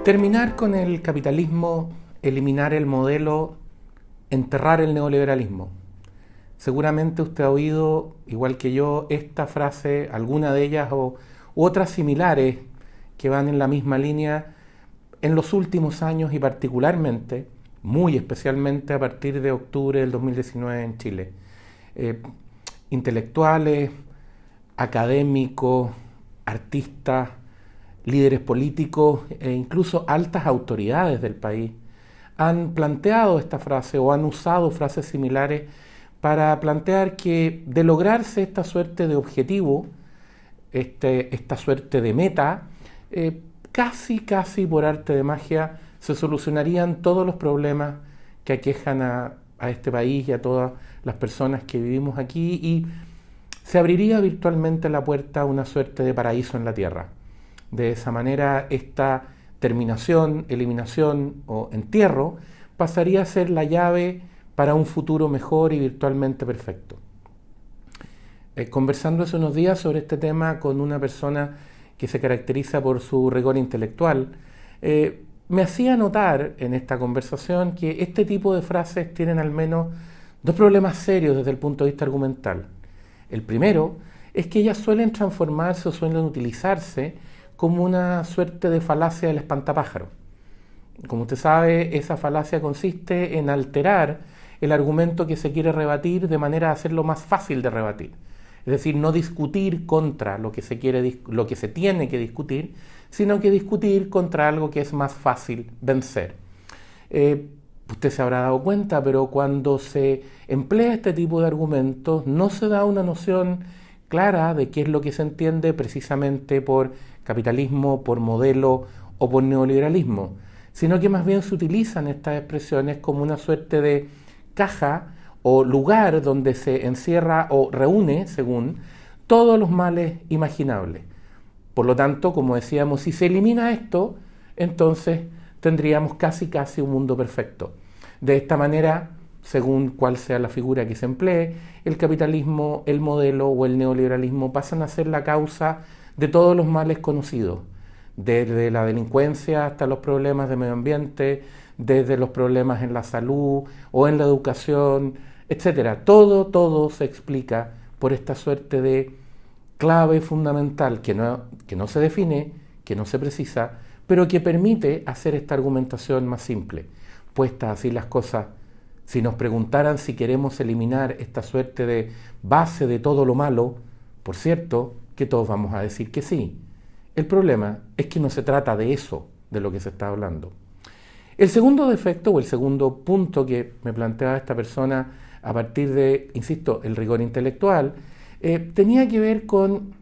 Terminar con el capitalismo, eliminar el modelo, enterrar el neoliberalismo. Seguramente usted ha oído, igual que yo, esta frase, alguna de ellas u otras similares que van en la misma línea en los últimos años y particularmente, muy especialmente a partir de octubre del 2019 en Chile. Intelectuales, académicos, artistas, líderes políticos e incluso altas autoridades del país han planteado esta frase o han usado frases similares para plantear que de lograrse esta suerte de objetivo, esta suerte de meta, casi por arte de magia se solucionarían todos los problemas que aquejan a este país y a todas las personas que vivimos aquí y se abriría virtualmente la puerta a una suerte de paraíso en la tierra. De esa manera, esta terminación, eliminación o entierro pasaría a ser la llave para un futuro mejor y virtualmente perfecto. Conversando hace unos días sobre este tema con una persona que se caracteriza por su rigor intelectual, me hacía notar en esta conversación que este tipo de frases tienen al menos dos problemas serios desde el punto de vista argumental. El primero es que ellas suelen transformarse o suelen utilizarse como una suerte de falacia del espantapájaro. Como usted sabe, esa falacia consiste en alterar el argumento que se quiere rebatir de manera de hacerlo más fácil de rebatir. Es decir, no discutir contra lo que se tiene que discutir, sino que discutir contra algo que es más fácil vencer. Usted se habrá dado cuenta, pero cuando se emplea este tipo de argumentos no se da una noción clara de qué es lo que se entiende precisamente por capitalismo, por modelo o por neoliberalismo, sino que más bien se utilizan estas expresiones como una suerte de caja o lugar donde se encierra o reúne, según, todos los males imaginables. Por lo tanto, como decíamos, si se elimina esto, entonces tendríamos casi un mundo perfecto. De esta manera, según cuál sea la figura que se emplee, el capitalismo, el modelo o el neoliberalismo pasan a ser la causa de todos los males conocidos, desde la delincuencia hasta los problemas de medio ambiente, desde los problemas en la salud o en la educación, etc. Todo se explica por esta suerte de clave fundamental que no se define, que no se precisa, pero que permite hacer esta argumentación más simple. Puestas así las cosas, si nos preguntaran si queremos eliminar esta suerte de base de todo lo malo, por cierto, que todos vamos a decir que sí. El problema es que no se trata de eso, de lo que se está hablando. El segundo defecto o el segundo punto que me planteaba esta persona a partir de, insisto, el rigor intelectual, tenía que ver con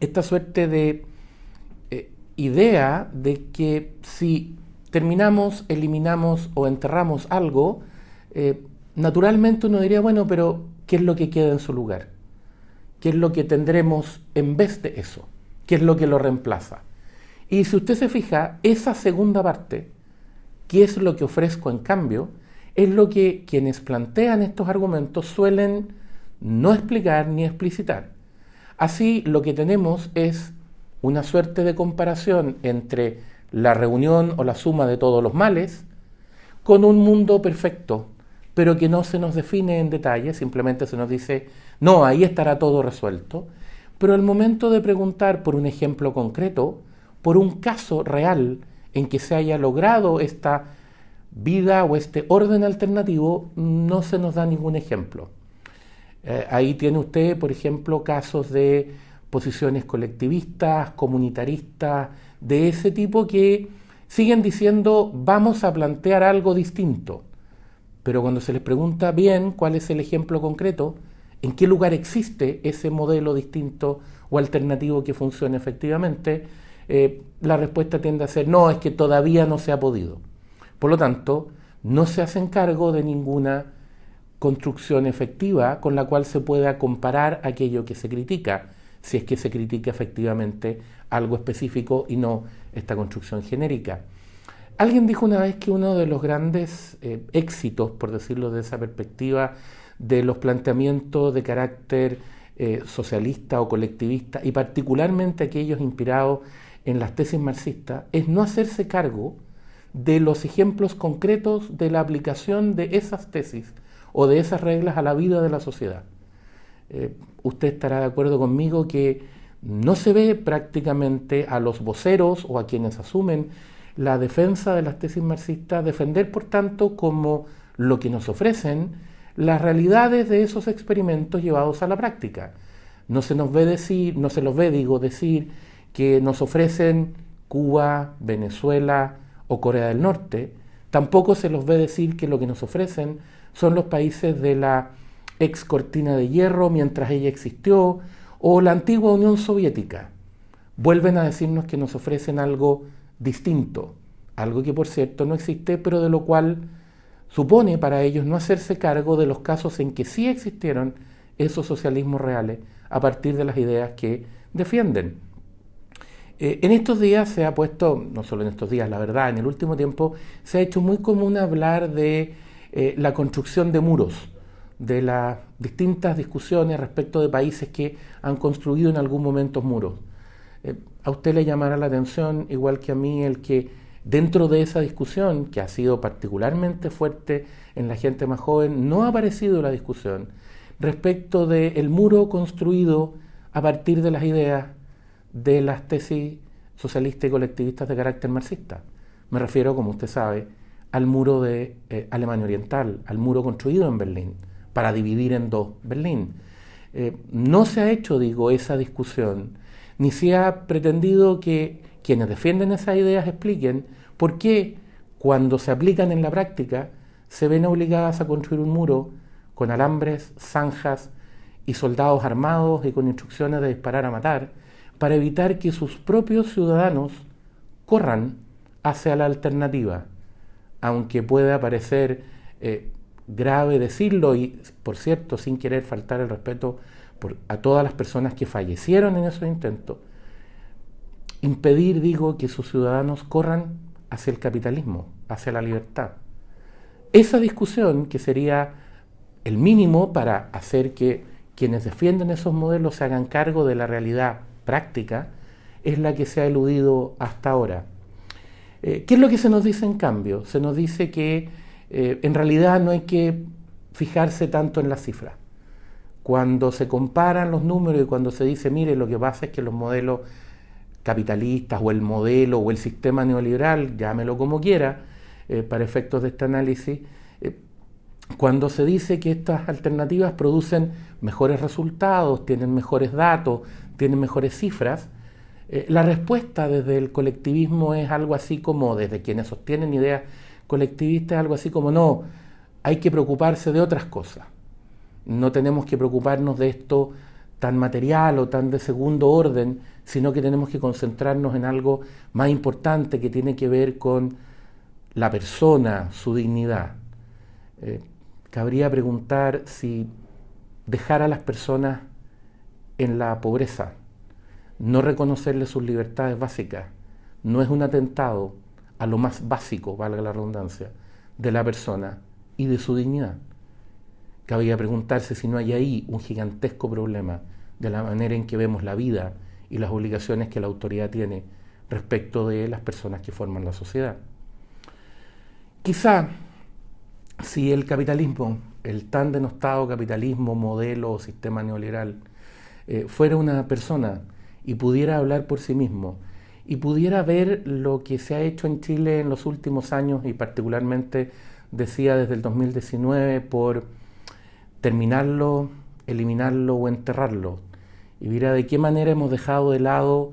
esta suerte de idea de que si terminamos, eliminamos o enterramos algo, naturalmente uno diría, bueno, pero ¿qué es lo que queda en su lugar? ¿Qué es lo que tendremos en vez de eso? ¿Qué es lo que lo reemplaza? Y si usted se fija, esa segunda parte, ¿qué es lo que ofrezco en cambio?, es lo que quienes plantean estos argumentos suelen no explicar ni explicitar. Así, lo que tenemos es una suerte de comparación entre la reunión o la suma de todos los males con un mundo perfecto, pero que no se nos define en detalle, simplemente se nos dice, no, ahí estará todo resuelto, pero al momento de preguntar por un ejemplo concreto, por un caso real en que se haya logrado esta vida o este orden alternativo, no se nos da ningún ejemplo. Ahí tiene usted, por ejemplo, casos de posiciones colectivistas, comunitaristas, de ese tipo que siguen diciendo, vamos a plantear algo distinto. Pero cuando se les pregunta bien cuál es el ejemplo concreto, en qué lugar existe ese modelo distinto o alternativo que funcione efectivamente, la respuesta tiende a ser, no, es que todavía no se ha podido. Por lo tanto, no se hacen cargo de ninguna construcción efectiva con la cual se pueda comparar aquello que se critica, si es que se critica efectivamente algo específico y no esta construcción genérica. Alguien dijo una vez que uno de los grandes éxitos, por decirlo de esa perspectiva, de los planteamientos de carácter socialista o colectivista, y particularmente aquellos inspirados en las tesis marxistas es no hacerse cargo de los ejemplos concretos de la aplicación de esas tesis o de esas reglas a la vida de la sociedad. Usted estará de acuerdo conmigo que no se ve prácticamente a los voceros o a quienes asumen la defensa de las tesis marxistas defender, por tanto, como lo que nos ofrecen las realidades de esos experimentos llevados a la práctica. No se los ve decir que nos ofrecen Cuba, Venezuela o Corea del Norte. Tampoco se los ve decir que lo que nos ofrecen son los países de la ex cortina de hierro mientras ella existió, o la antigua Unión Soviética. Vuelven a decirnos que nos ofrecen algo distinto, algo que por cierto no existe, pero de lo cual supone para ellos no hacerse cargo de los casos en que sí existieron esos socialismos reales a partir de las ideas que defienden. En estos días se ha puesto, no solo en estos días, la verdad, en el último tiempo se ha hecho muy común hablar de la construcción de muros, de las distintas discusiones respecto de países que han construido en algún momento muros. A usted le llamará la atención, igual que a mí, el que dentro de esa discusión, que ha sido particularmente fuerte en la gente más joven, no ha aparecido la discusión respecto del muro construido a partir de las ideas de las tesis socialistas y colectivistas de carácter marxista. Me refiero, como usted sabe, al muro de Alemania Oriental, al muro construido en Berlín, para dividir en dos Berlín. No se ha hecho, esa discusión, ni se ha pretendido que quienes defienden esas ideas expliquen por qué, cuando se aplican en la práctica, se ven obligadas a construir un muro con alambres, zanjas y soldados armados y con instrucciones de disparar a matar, para evitar que sus propios ciudadanos corran hacia la alternativa, aunque pueda parecer grave decirlo y, por cierto, sin querer faltar el respeto a todas las personas que fallecieron en esos intentos, impedir, que sus ciudadanos corran hacia el capitalismo, hacia la libertad. Esa discusión, que sería el mínimo para hacer que quienes defienden esos modelos se hagan cargo de la realidad práctica, es la que se ha eludido hasta ahora. ¿Qué es lo que se nos dice en cambio? Se nos dice que en realidad no hay que fijarse tanto en las cifras. Cuando se comparan los números y cuando se dice, mire, lo que pasa es que los modelos capitalistas o el modelo o el sistema neoliberal, llámelo como quiera, para efectos de este análisis, cuando se dice que estas alternativas producen mejores resultados, tienen mejores datos, tienen mejores cifras, la respuesta desde el colectivismo es algo así como, desde quienes sostienen ideas colectivistas, algo así como, no, hay que preocuparse de otras cosas. No tenemos que preocuparnos de esto tan material o tan de segundo orden, sino que tenemos que concentrarnos en algo más importante que tiene que ver con la persona, su dignidad. Cabría preguntar si dejar a las personas en la pobreza, no reconocerles sus libertades básicas, no es un atentado a lo más básico, valga la redundancia, de la persona y de su dignidad. Cabría preguntarse si no hay ahí un gigantesco problema de la manera en que vemos la vida y las obligaciones que la autoridad tiene respecto de las personas que forman la sociedad. Quizá si el capitalismo, el tan denostado capitalismo, modelo o sistema neoliberal, fuera una persona y pudiera hablar por sí mismo y pudiera ver lo que se ha hecho en Chile en los últimos años y particularmente, decía, desde el 2019, por terminarlo, eliminarlo o enterrarlo, y viera de qué manera hemos dejado de lado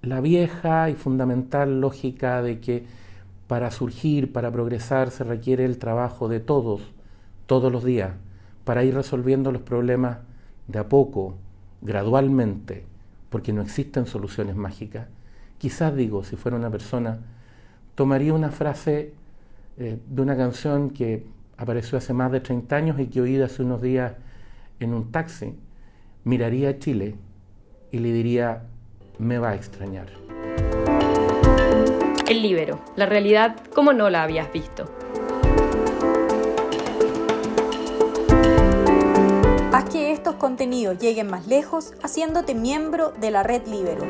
la vieja y fundamental lógica de que para surgir, para progresar, se requiere el trabajo de todos los días, para ir resolviendo los problemas de a poco, gradualmente, porque no existen soluciones mágicas. Quizás, si fuera una persona, tomaría una frase de una canción que apareció hace más de 30 años y que oí hace unos días en un taxi, miraría a Chile y le diría, me va a extrañar. El Líbero, la realidad como no la habías visto. Haz que estos contenidos lleguen más lejos haciéndote miembro de la Red Líbero.